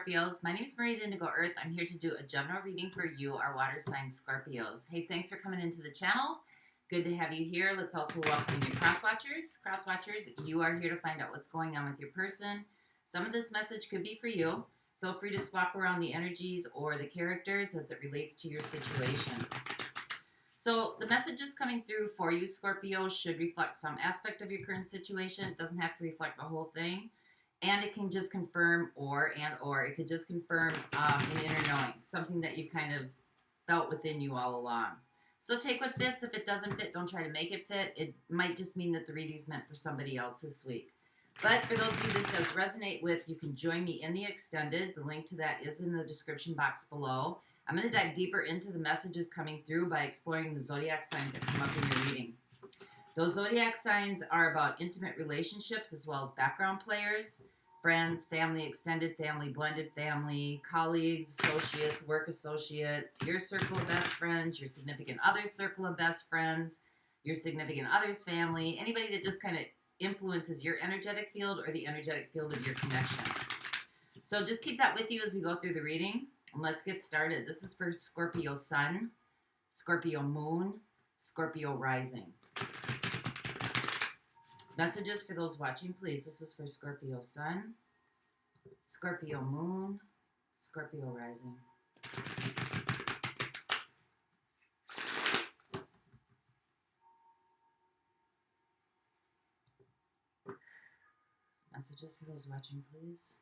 Scorpios. My name is Marie Indigo Earth. I'm here to do a general reading for you, our water sign Scorpios. Hey, thanks for coming into the channel. Good to have you here. Let's also welcome your cross-watchers. Cross-watchers, you are here to find out what's going on with your person. Some of this message could be for you. Feel free to swap around the energies or the characters as it relates to your situation. So the messages coming through for you, Scorpio, should reflect some aspect of your current situation. It doesn't have to reflect the whole thing. And it can just confirm or it could just confirm an inner knowing, something that you kind of felt within you all along. So take what fits. If it doesn't fit, don't try to make it fit. It might just mean that the reading's meant for somebody else this week. But for those of you this does resonate with, you can join me in the extended. The link to that is in the description box below. I'm going to dive deeper into the messages coming through by exploring the zodiac signs that come up in your reading. Those zodiac signs are about intimate relationships as well as background players, friends, family, extended family, blended family, colleagues, associates, work associates, your circle of best friends, your significant other's circle of best friends, your significant other's family, anybody that just kind of influences your energetic field or the energetic field of your connection. So just keep that with you as we go through the reading. And let's get started. This is for Scorpio Sun, Scorpio Moon, Scorpio Rising. Messages for those watching, please. This is for Scorpio Sun, Scorpio Moon, Scorpio Rising. Messages for those watching, please.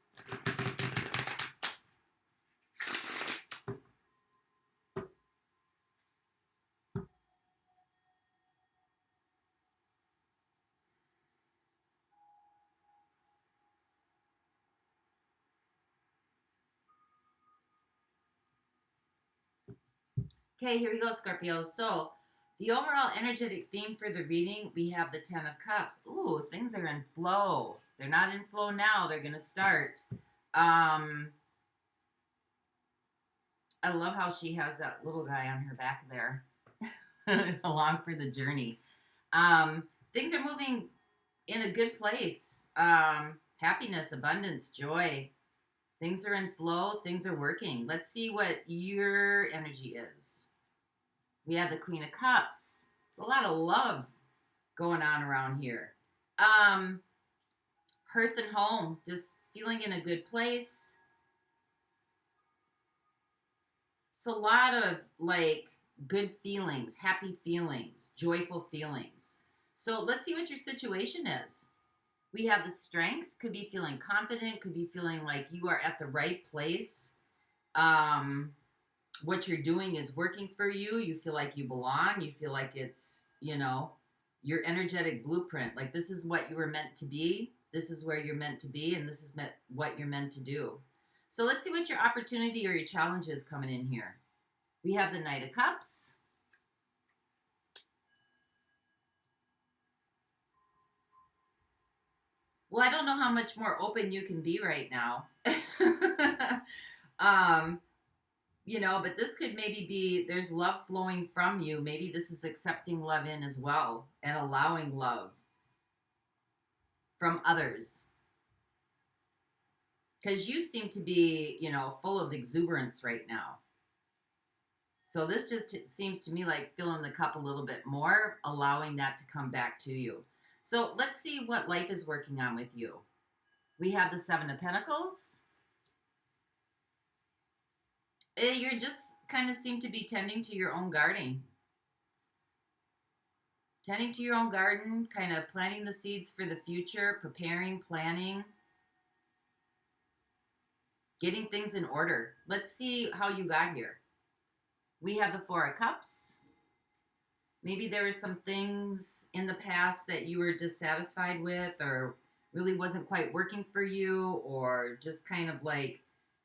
Okay, here we go, Scorpio. So, the overall energetic theme for the reading, we have the Ten of Cups. Ooh, things are in flow. They're not in flow now. They're going to start. I love how she has that little guy on her back there along for the journey. Things are moving in a good place. Happiness, abundance, joy. Things are in flow. Things are working. Let's see what your energy is. We have the Queen of Cups. It's a lot of love going on around here. Hearth and home, just feeling in a good place. It's a lot of like good feelings, happy feelings, joyful feelings. So let's see what your situation is. We have the Strength, could be feeling confident, could be feeling like you are at the right place. What you're doing is working for you. You feel like you belong. You feel like it's, you know, your energetic blueprint. Like this is what you were meant to be. This is where you're meant to be. And this is what you're meant to do. So let's see what your opportunity or your challenge is coming in here. We have the Knight of Cups. Well, I don't know how much more open you can be right now. You know, but this could maybe be, there's love flowing from you. Maybe this is accepting love in as well and allowing love from others. Because you seem to be, you know, full of exuberance right now. So this just seems to me like filling the cup a little bit more, allowing that to come back to you. So let's see what life is working on with you. We have the Seven of Pentacles. You just kind of seem to be tending to your own garden. Tending to your own garden, kind of planting the seeds for the future, preparing, planning, getting things in order. Let's see how you got here. We have the Four of Cups. Maybe there were some things in the past that you were dissatisfied with or really wasn't quite working for you, or just kind of like,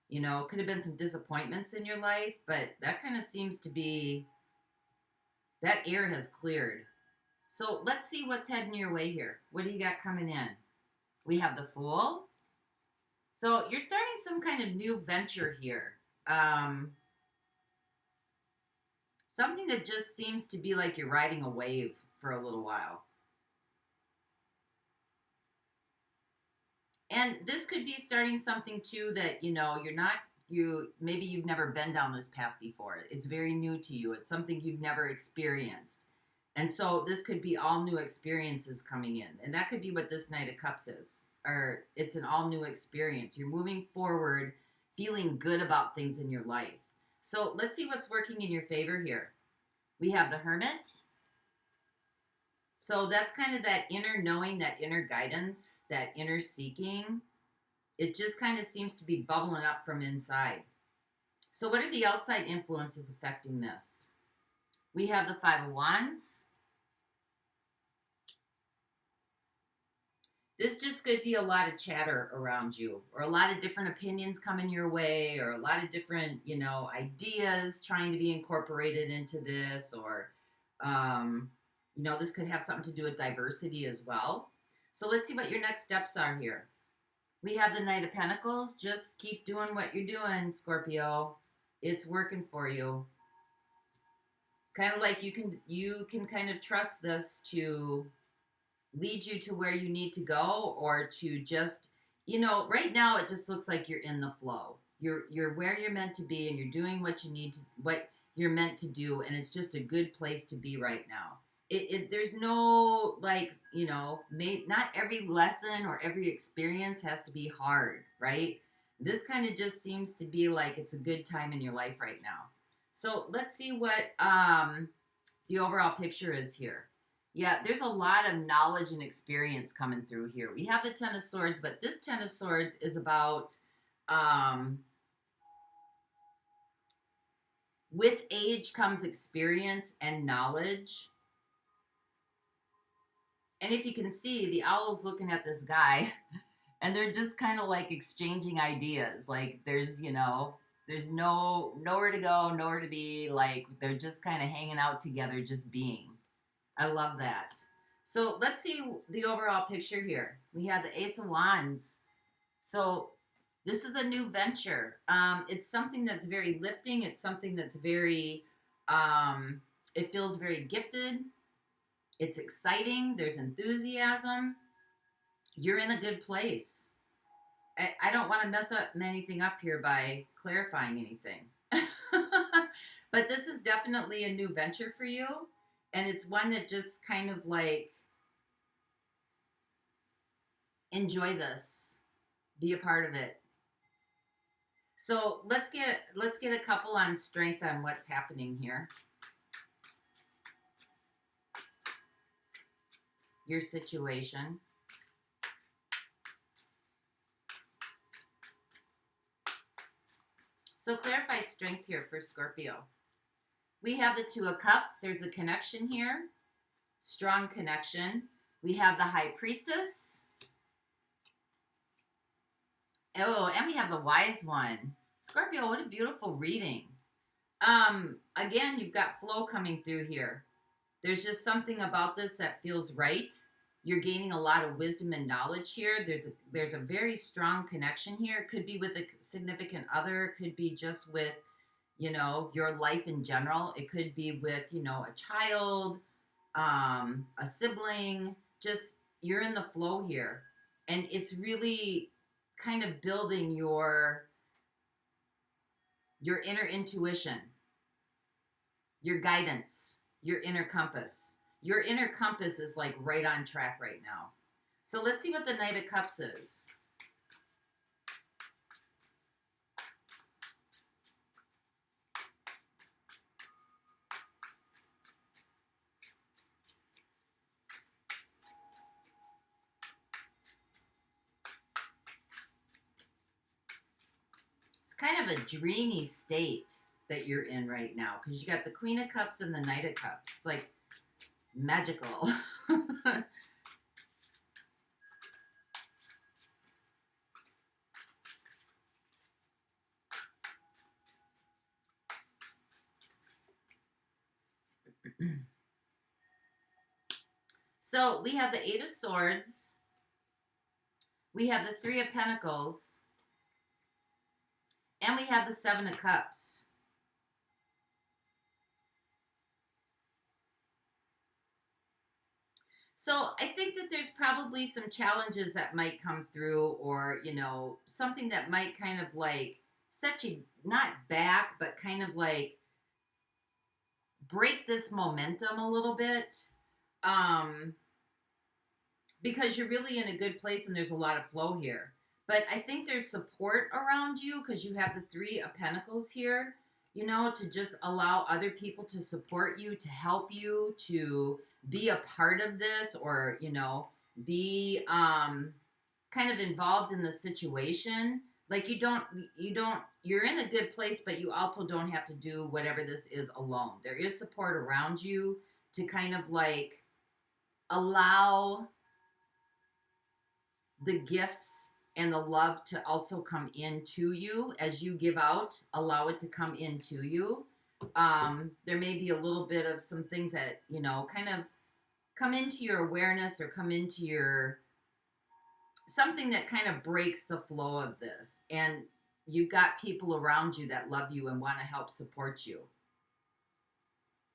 you know, could have been some disappointments in your life, but that kind of seems to be, that air has cleared. So let's see what's heading your way here. What do you got coming in? We have the Fool. So you're starting some kind of new venture here. Something that just seems to be like you're riding a wave for a little while. And this could be starting something too that, maybe you've never been down this path before. It's very new to you. It's something you've never experienced. And so this could be all new experiences coming in. And that could be what this Knight of Cups is. Or it's an all new experience. You're moving forward, feeling good about things in your life. So let's see what's working in your favor here. We have the Hermit. So that's kind of that inner knowing, that inner guidance, that inner seeking. It just kind of seems to be bubbling up from inside. So what are the outside influences affecting this? We have the Five of Wands. This just could be a lot of chatter around you, or a lot of different opinions coming your way, or a lot of different, ideas trying to be incorporated into this, or, this could have something to do with diversity as well. So let's see what your next steps are here. We have the Knight of Pentacles. Just keep doing what you're doing, Scorpio. It's working for you. It's kind of like you can kind of trust this to lead you to where you need to go, or to just, right now it just looks like you're in the flow. You're where you're meant to be, and you're doing what you're meant to do, and it's just a good place to be right now. There's no, not every lesson or every experience has to be hard, right? This kind of just seems to be like it's a good time in your life right now. So let's see what the overall picture is here. Yeah, there's a lot of knowledge and experience coming through here. We have the Ten of Swords, but this Ten of Swords is about, with age comes experience and knowledge. And if you can see, the owl's looking at this guy, and they're just kind of like exchanging ideas. Like there's nowhere to go, nowhere to be. Like they're just kind of hanging out together, just being. I love that. So let's see the overall picture here. We have the Ace of Wands. So this is a new venture. It's something that's very lifting. It's something that's very, it feels very gifted. It's exciting. There's enthusiasm. You're in a good place. I don't want to mess up anything up here by clarifying anything. But this is definitely a new venture for you. And it's one that just kind of like, enjoy this. Be a part of it. So let's get a couple on strength on what's happening here. Your situation. So clarify strength here for Scorpio. We have the Two of Cups. There's a connection here. Strong connection. We have the High Priestess. Oh, and we have the Wise One. Scorpio, what a beautiful reading. Again, you've got flow coming through here. There's just something about this that feels right. You're gaining a lot of wisdom and knowledge here. There's a very strong connection here. It could be with a significant other. It could be just with, your life in general. It could be with, a child, a sibling. Just, you're in the flow here. And it's really kind of building your inner intuition, your guidance, your inner compass. Your inner compass is like right on track right now. So let's see what the Knight of Cups is. It's kind of a dreamy state that you're in right now, because you got the Queen of Cups and the Knight of Cups. Like, magical. So we have the Eight of Swords. We have the Three of Pentacles. And we have the Seven of Cups. So I think that there's probably some challenges that might come through, or, you know, something that might kind of like set you not back, but kind of like break this momentum a little bit. Because you're really in a good place and there's a lot of flow here. But I think there's support around you because you have the Three of Pentacles here, you know, to just allow other people to support you, to help you, to be a part of this, or, you know, be kind of involved in the situation. Like you're in a good place, but you also don't have to do whatever this is alone. There is support around you to kind of like allow the gifts and the love to also come into you as you give out. Allow it to come into you. There may be a little bit of some things that, you know, kind of come into your awareness, or come into your something that kind of breaks the flow of this. And you've got people around you that love you and want to help support you.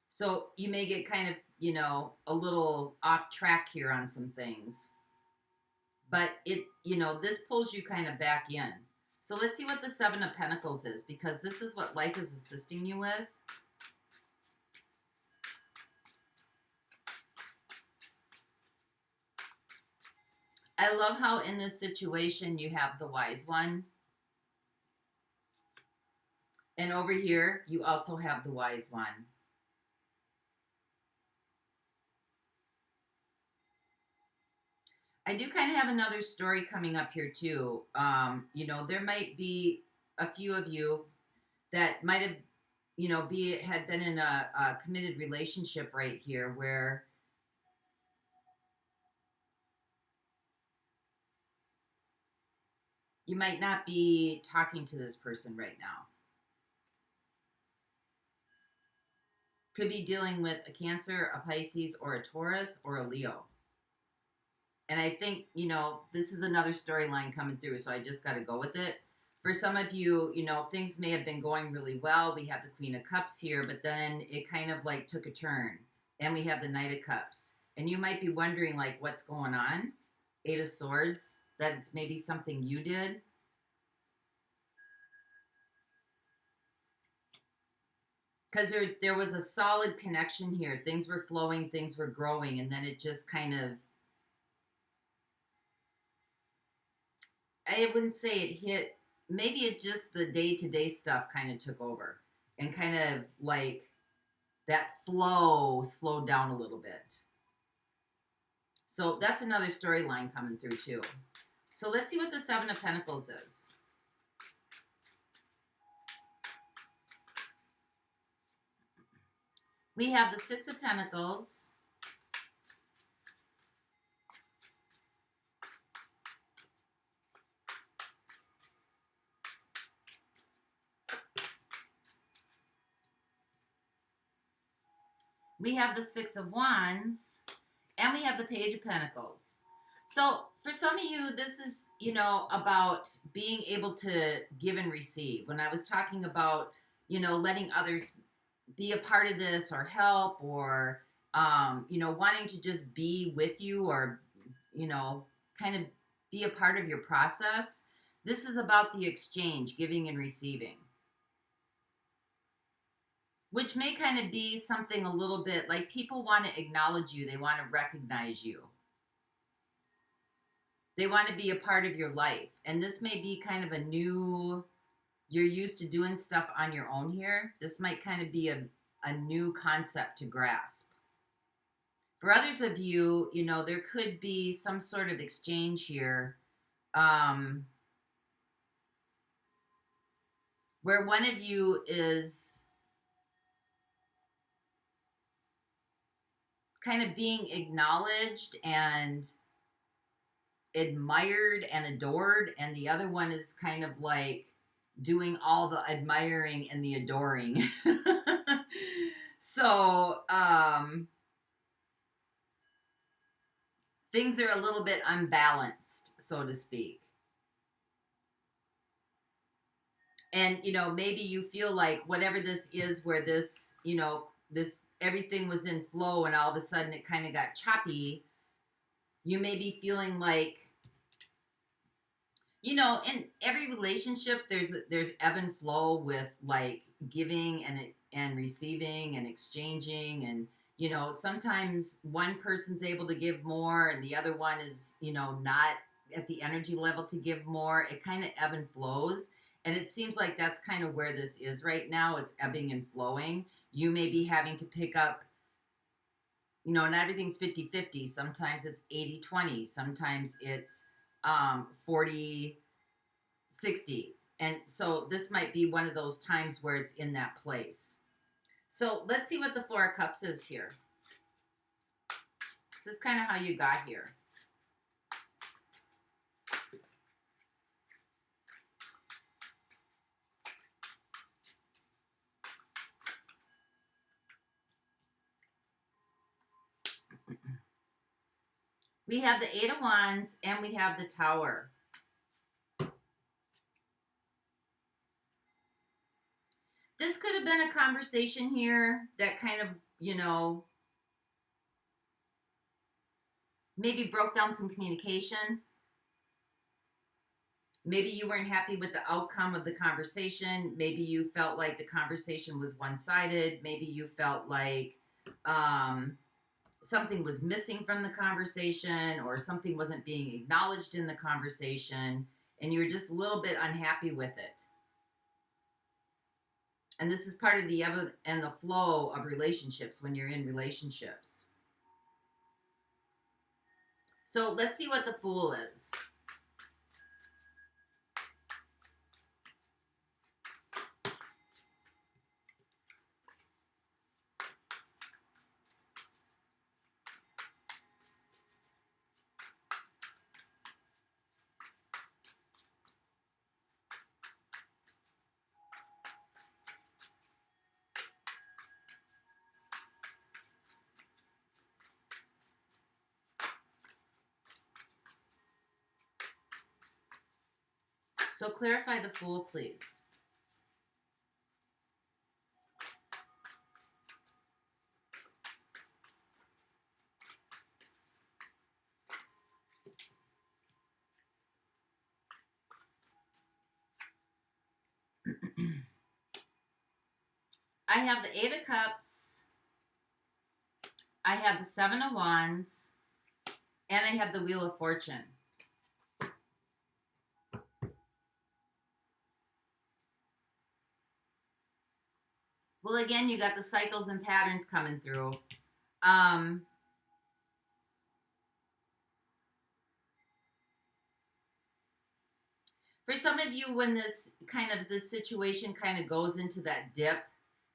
So you may get kind of, you know, a little off track here on some things. But it, you know, this pulls you kind of back in. So let's see what the Seven of Pentacles is, because this is what life is assisting you with. I love how in this situation you have the Wise One. And over here, you also have the Wise One. I do kind of have another story coming up here too. You know, there might be a few of you that might have, you know, had been in a committed relationship right here where you might not be talking to this person right now. Could be dealing with a Cancer, a Pisces, or a Taurus, or a Leo. And I think, you know, this is another storyline coming through, so I just got to go with it. For some of you, you know, things may have been going really well. We have the Queen of Cups here, but then it kind of like took a turn. And we have the Knight of Cups. And you might be wondering, like, what's going on? Eight of Swords. That it's maybe something you did. Because there was a solid connection here. Things were flowing, things were growing, and then it just kind of, I wouldn't say it hit, maybe it just the day-to-day stuff kind of took over. And kind of like that flow slowed down a little bit. So that's another storyline coming through too. So let's see what the Seven of Pentacles is. We have the Six of Pentacles. We have the Six of Wands. And we have the Page of Pentacles. So for some of you, this is, you know, about being able to give and receive. When I was talking about, you know, letting others be a part of this or help, or, you know, wanting to just be with you, or, you know, kind of be a part of your process. This is about the exchange, giving and receiving. Which may kind of be something a little bit like people want to acknowledge you. They want to recognize you. They want to be a part of your life. And this may be kind of a new, you're used to doing stuff on your own here. This might kind of be a new concept to grasp. For others of you, you know, there could be some sort of exchange here where one of you is kind of being acknowledged and admired and adored, and the other one is kind of like doing all the admiring and the adoring. So things are a little bit unbalanced, so to speak. And, you know, maybe you feel like whatever this is, where this, you know, this everything was in flow and all of a sudden it kind of got choppy. You may be feeling like, you know, in every relationship, there's ebb and flow with like giving and receiving and exchanging, and you know, sometimes one person's able to give more and the other one is, you know, not at the energy level to give more. It kind of ebb and flows, and it seems like that's kind of where this is right now. It's ebbing and flowing. You may be having to pick up, you know, not everything's 50-50. Sometimes it's 80-20. Sometimes it's 40-60. And so this might be one of those times where it's in that place. So let's see what the Four of Cups is here. This is kind of how you got here. We have the Eight of Wands and we have the Tower. This could have been a conversation here that kind of, you know, maybe broke down some communication. Maybe you weren't happy with the outcome of the conversation. Maybe you felt like the conversation was one-sided. Maybe you felt like something was missing from the conversation, or something wasn't being acknowledged in the conversation, and you were just a little bit unhappy with it. And this is part of the ebb and the flow of relationships when you're in relationships. So let's see what the Fool is. So clarify the Fool, please. I have the Eight of Cups, I have the Seven of Wands, and I have the Wheel of Fortune. Well, again, you got the cycles and patterns coming through. For some of you, when this situation kind of goes into that dip,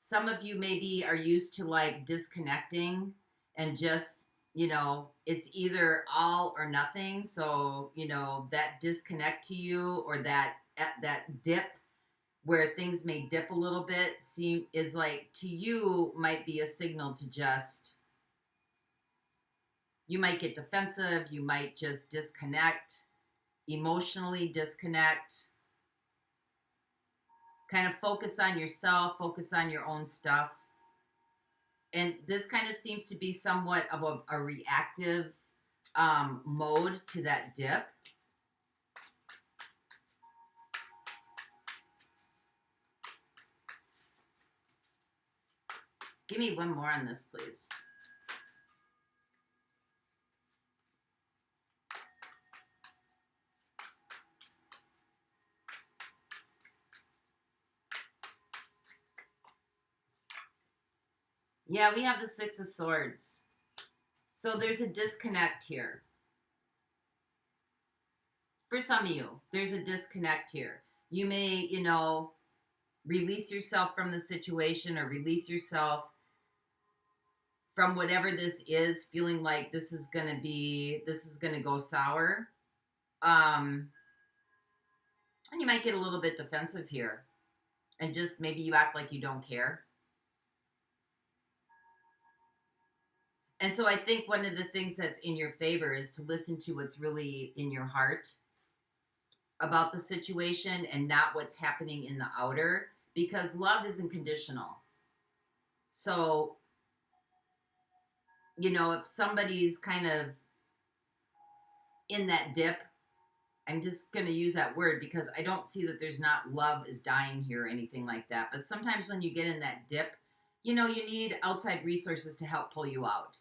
some of you maybe are used to like disconnecting and just, you know, it's either all or nothing. So, you know, that disconnect to you, or that dip where things may dip a little bit, is like, to you, might be a signal to just, you might get defensive, you might just disconnect, emotionally disconnect, kind of focus on yourself, focus on your own stuff. And this kind of seems to be somewhat of a reactive mode to that dip. Give me one more on this, please. Yeah, we have the Six of Swords. So there's a disconnect here. For some of you, there's a disconnect here. You may, you know, release yourself from the situation, or release yourself from whatever this is, feeling like this is going to go sour. And you might get a little bit defensive here, and just maybe you act like you don't care. And so I think one of the things that's in your favor is to listen to what's really in your heart about the situation, and not what's happening in the outer, because love isn't conditional. So, you know, if somebody's kind of in that dip. I'm just going to use that word because I don't see that there's not love is dying here or anything like that. But sometimes when you get in that dip, you know, you need outside resources to help pull you out.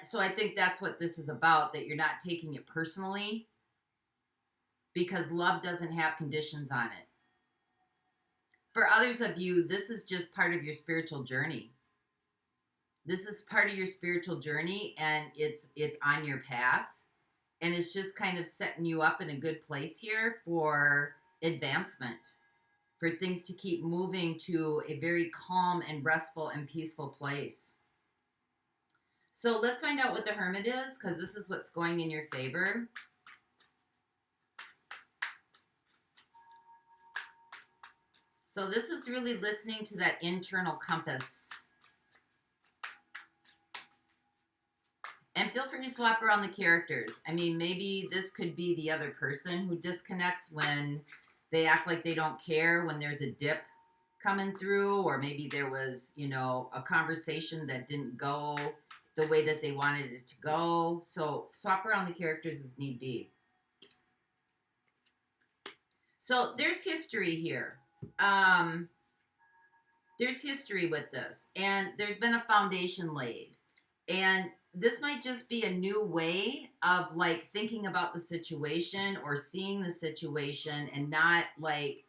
So I think that's what this is about, that you're not taking it personally because love doesn't have conditions on it. For others of you, this is just part of your spiritual journey. This is part of your spiritual journey, and it's on your path, and it's just kind of setting you up in a good place here for advancement, for things to keep moving to a very calm and restful and peaceful place. So let's find out what the Hermit is, because this is what's going in your favor. So this is really listening to that internal compass. And feel free to swap around the characters. I mean, maybe this could be the other person who disconnects when they act like they don't care, when there's a dip coming through, or maybe there was, you know, a conversation that didn't go the way that they wanted it to go. So swap around the characters as need be. So there's history here. There's history with this, and there's been a foundation laid, and this might just be a new way of like thinking about the situation or seeing the situation and not like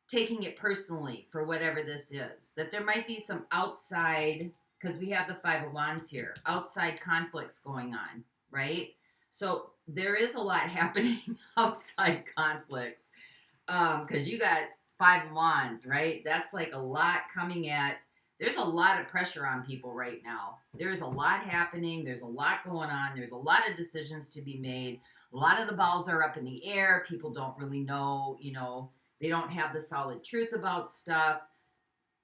taking it personally for whatever this is. That there might be some outside, because we have the Five of Wands here, outside conflicts going on, right? So there is a lot happening outside conflicts, because you got Five of Wands, right? That's like a lot coming at. There's a lot of pressure on people right now. There's a lot happening. There's a lot going on. There's a lot of decisions to be made. A lot of the balls are up in the air. People don't really know, you know, they don't have the solid truth about stuff.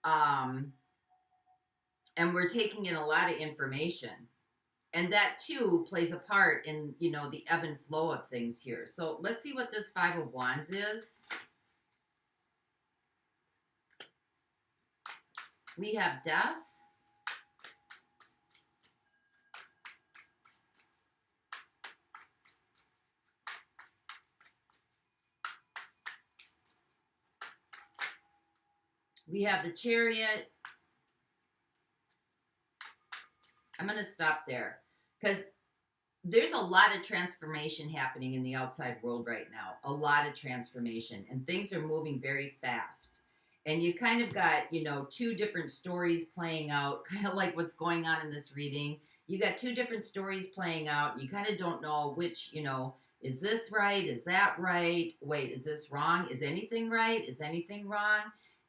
And we're taking in a lot of information. And that too plays a part in, you know, the ebb and flow of things here. So let's see what this Five of Wands is. We have death. We have the Chariot. I'm going to stop there because there's a lot of transformation happening in the outside world right now. A lot of transformation, and things are moving very fast. And you kind of got, you know, two different stories playing out, kind of like what's going on in this reading. You got two different stories playing out, and you kind of don't know which, you know, is this right? Is that right? Wait, is this wrong? Is anything right? Is anything wrong?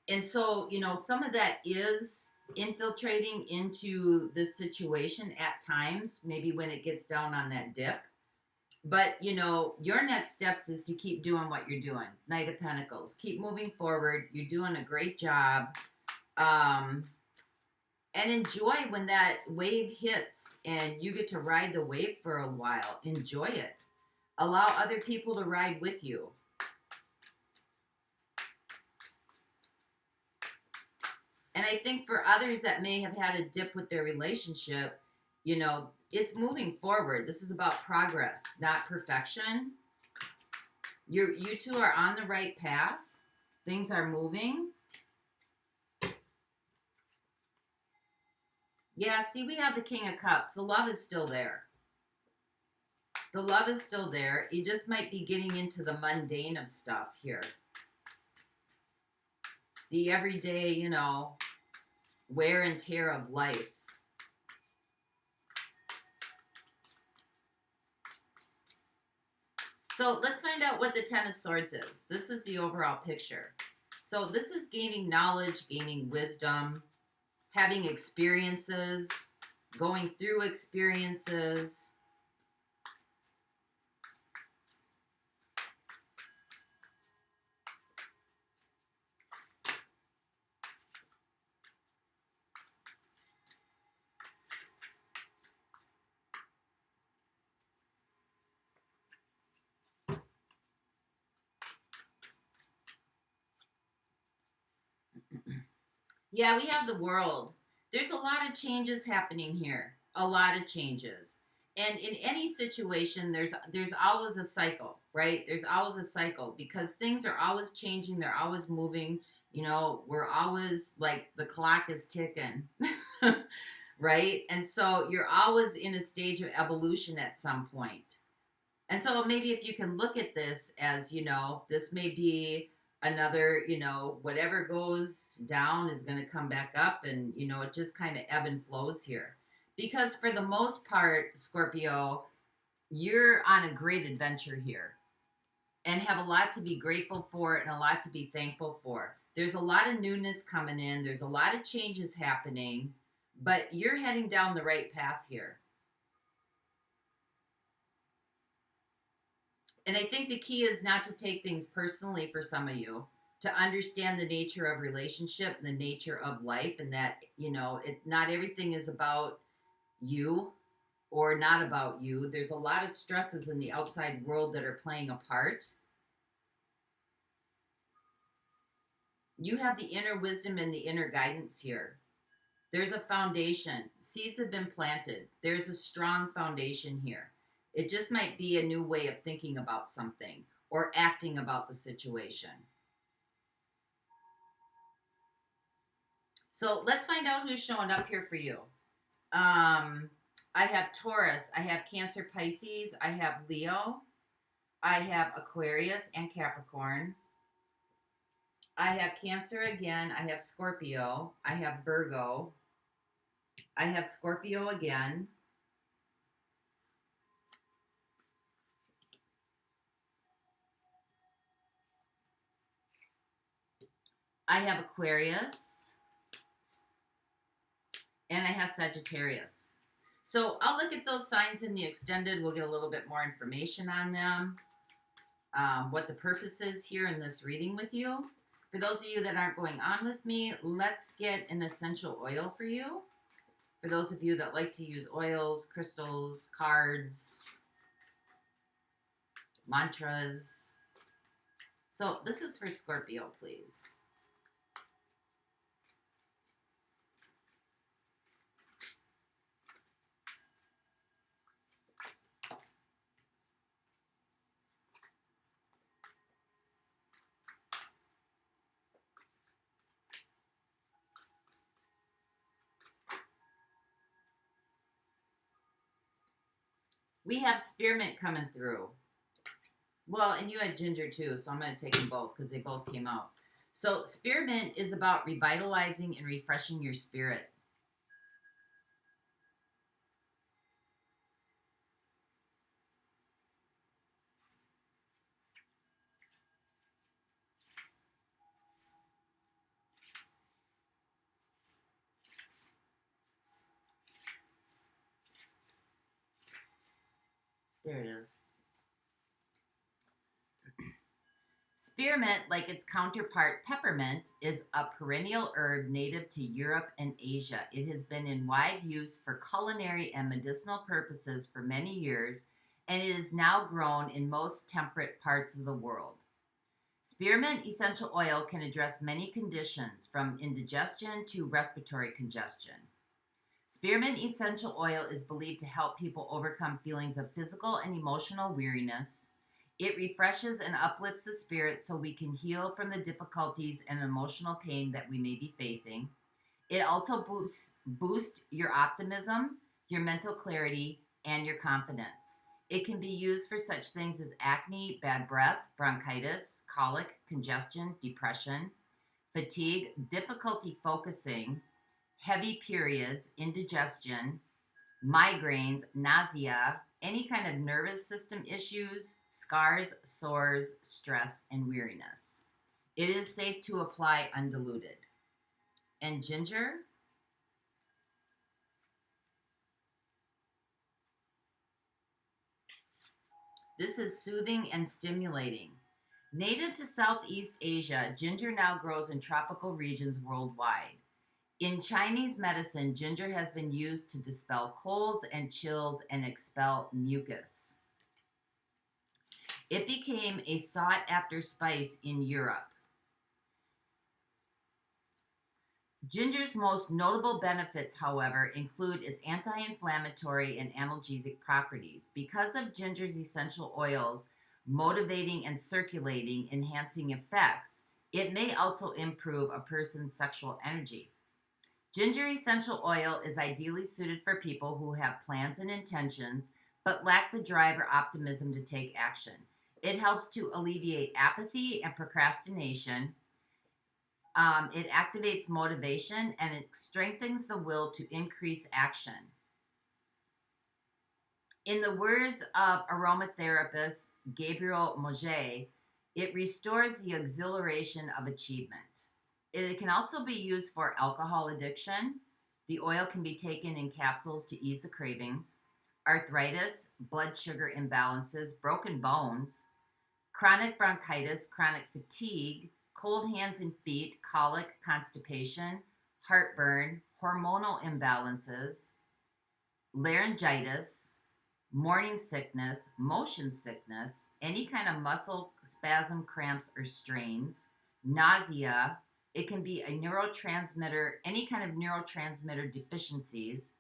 And so, you know, some of that is infiltrating into this situation at times, maybe when it gets down on that dip. But, you know, your next steps is to keep doing what you're doing. Knight of Pentacles. Keep moving forward. You're doing a great job. And enjoy when that wave hits and you get to ride the wave for a while. Enjoy it. Allow other people to ride with you. And I think for others that may have had a dip with their relationship, you know, it's moving forward. This is about progress, not perfection. You two are on the right path. Things are moving. Yeah, see, we have the King of Cups. The love is still there. The love is still there. You just might be getting into the mundane of stuff here. The everyday, you know, wear and tear of life. So let's find out what the Ten of Swords is. This is the overall picture. So this is gaining knowledge, gaining wisdom, having experiences, going through experiences. Yeah, we have the World. There's a lot of changes happening here. a lot of changes. And in any situation, there's always a cycle, right? There's always a cycle because things are always changing. They're always moving. You know, we're always like the clock is ticking, right? And so you're always in a stage of evolution at some point. And so maybe if you can look at this as, you know, this may be another, you know, whatever goes down is going to come back up, and, you know, it just kind of ebb and flows here. Because for the most part, Scorpio, you're on a great adventure here and have a lot to be grateful for and a lot to be thankful for. There's a lot of newness coming in. There's a lot of changes happening, but you're heading down the right path here. And I think the key is not to take things personally for some of you, to understand the nature of relationship, the nature of life, and that, you know, not everything is about you or not about you. There's a lot of stresses in the outside world that are playing a part. You have the inner wisdom and the inner guidance here. There's a foundation. Seeds have been planted. There's a strong foundation here. It just might be a new way of thinking about something or acting about the situation. So let's find out who's showing up here for you. I have Taurus. I have Cancer, Pisces. I have Leo. I have Aquarius and Capricorn. I have Cancer again. I have Scorpio. I have Virgo. I have Scorpio again. I have Aquarius. And I have Sagittarius. So I'll look at those signs in the extended. We'll get a little bit more information on them. What the purpose is here in this reading with you. For those of you that aren't going on with me, let's get an essential oil for you. For those of you that like to use oils, crystals, cards, mantras. So this is for Scorpio, please. We have spearmint coming through. Well, and you had ginger too, so I'm going to take them both because they both came out. So spearmint is about revitalizing and refreshing your spirit. There it is. Spearmint, like its counterpart peppermint, is a perennial herb native to Europe and Asia. It has been in wide use for culinary and medicinal purposes for many years, and it is now grown in most temperate parts of the world. Spearmint essential oil can address many conditions, from indigestion to respiratory congestion. Spearmint essential oil is believed to help people overcome feelings of physical and emotional weariness. It refreshes and uplifts the spirit so we can heal from the difficulties and emotional pain that we may be facing. It also boosts your optimism, your mental clarity, and your confidence. It can be used for such things as acne, bad breath, bronchitis, colic, congestion, depression, fatigue, difficulty focusing, heavy periods, indigestion, migraines, nausea, any kind of nervous system issues, scars, sores, stress, and weariness. It is safe to apply undiluted. And ginger? This is soothing and stimulating. Native to Southeast Asia, ginger now grows in tropical regions worldwide. In Chinese medicine, ginger has been used to dispel colds and chills and expel mucus. It became a sought-after spice in Europe. Ginger's most notable benefits, however, include its anti-inflammatory and analgesic properties. Because of ginger's essential oils motivating and circulating, enhancing effects, it may also improve a person's sexual energy. Ginger essential oil is ideally suited for people who have plans and intentions but lack the drive or optimism to take action. It helps to alleviate apathy and procrastination. It activates motivation and it strengthens the will to increase action. In the words of aromatherapist Gabriel Moget, it restores the exhilaration of achievement. It can also be used for alcohol addiction. The oil can be taken in capsules to ease the cravings, arthritis, blood sugar imbalances, broken bones, chronic bronchitis, chronic fatigue, cold hands and feet, colic, constipation, heartburn, hormonal imbalances, laryngitis, morning sickness, motion sickness, any kind of muscle spasm, cramps, or strains, nausea. It can be a neurotransmitter, any kind of neurotransmitter deficiencies.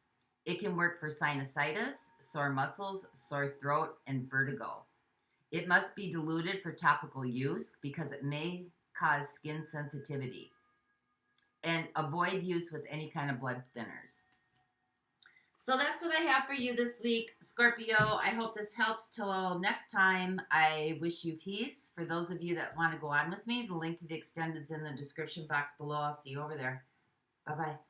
It can work for sinusitis, sore muscles, sore throat, and vertigo. It must be diluted for topical use because it may cause skin sensitivity. And avoid use with any kind of blood thinners. So that's what I have for you this week, Scorpio. I hope this helps. Till next time, I wish you peace. For those of you that want to go on with me, the link to the extended's in the description box below. I'll see you over there. Bye-bye.